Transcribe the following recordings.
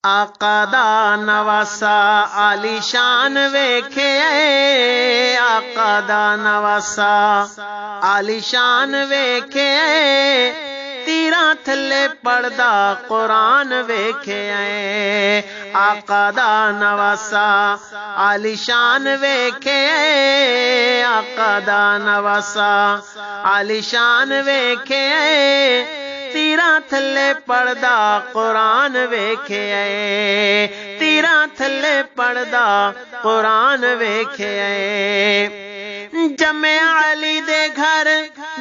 آقا دا نواسا عالی شان ویکھے آقا دا نواسا عالی شان ویکھے تیراں تھلے پڑھدا قرآن ویکھے آقا دا نواسا عالی شان ویکھے آقا دا نواسا عالی شان ویکھے تیراں تھلے پڑھدا قرآن ویکھے تیراں تھلے پڑھدا قرآن ویکھے جمع علی دے گھر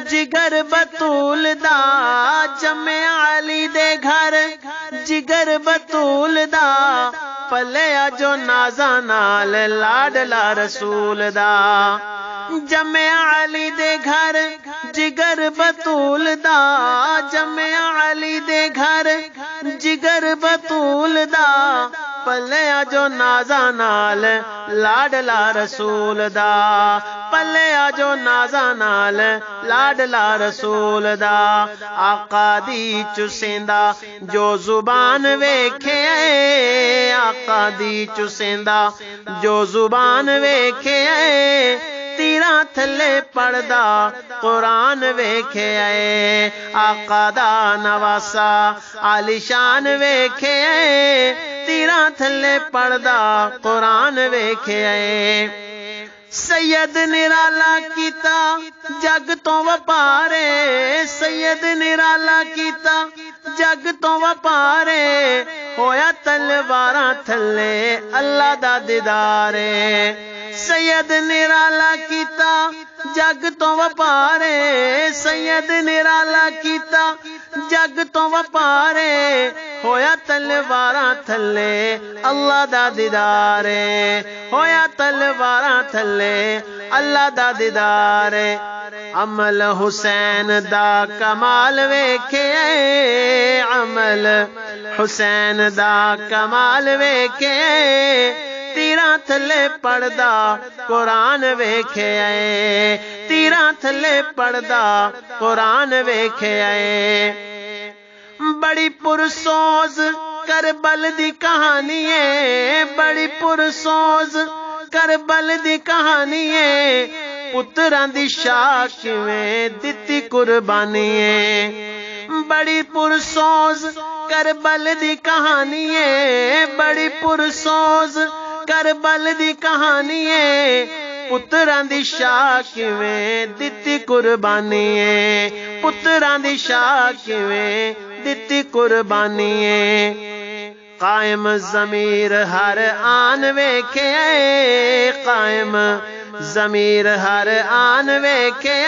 جگر بطول دا جمع علی دے گھر جگر بطول دا پلیا جو نازاں نال لاڈلا رسول دا جمع علی دے گھر جگر بطول دا جمع علی دے گھر جگر بطول دا پلیا جو نازاں نال لاڈلا رسول دا پلیا جو نازاں نال لاڈلا رسول دا آقا دی چسیندا جو زبان ویکھے آقا دی چسیندا جو زبان ویکھے تیراں تھلے پڑھدا قرآن ویکھے آقا دا نواسا عالی شان ویکھے تیراں تھلے پڑھدا قرآن ویکھے سید نرالا کیتا جگ تو وپارے سید نرالا کیتا جگ تو وپارے ہویا تلواراں تھلے اللہ دا دیدارے سید نرالا کیتا جگ تو وپارے سید نرالا کیتا جگ تو وپارے ہویا تلواراں تھلے اللہ دا دیدارے ہویا تلواراں تھلے اللہ دا دیدارے عمل حسین دا کمال ویکھے عمل حسین دا کمال ویکھے تیراں تھلے پڑھدا قرآن ویکھے تیراں تھلے پڑھدا قرآن ویکھے بڑی پرسوز کربل دی کہانی ہے بڑی پرسوز کربل دی کہانی ہے پتراں دی شاخ میں دتی قربانی ہے بڑی پرسوز کربل دی کہانی ہے بڑی پرسوز کربل دی کہانی ہے پتراں دی شاخ میں دتی قربانی ہے پتراں دی شاخ میں دتی قربانی ہے قائم ضمیر ہر آن ویکھے قائم ضمیر ہر آن ویکھے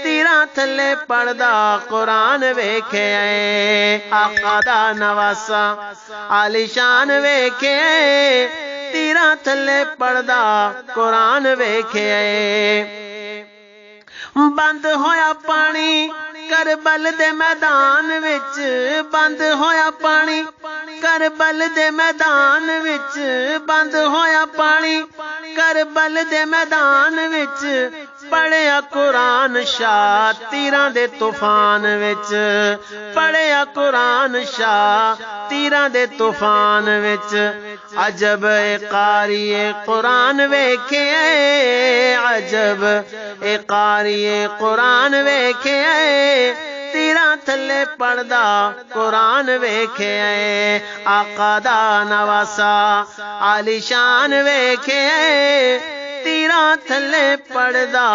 تیراں تھلے پڑھدا قرآن ویکھے آقا دا نواسا عالی شان ویکھے تیراں تھلے پڑھدا قرآن ویکھے بند ہویا پانی کربل دے میدان وچ بند ہویا پانی کربل دے میدان وچ بند ہویا پانی کربل دے میدان وچ پڑھیا قرآن شاہ تیراں دے طوفان وچ پڑھیا قرآن شاہ تیراں دے طوفان وچ عجب قاری قرآن ویکھے عجب قاری قرآن ویکھے تیراں تھلے پڑھدا قرآن ویکھے آقا دا نواسا عالی شان ویکھے تیراں تھلے پڑھدا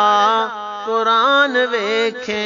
قرآن ویکھے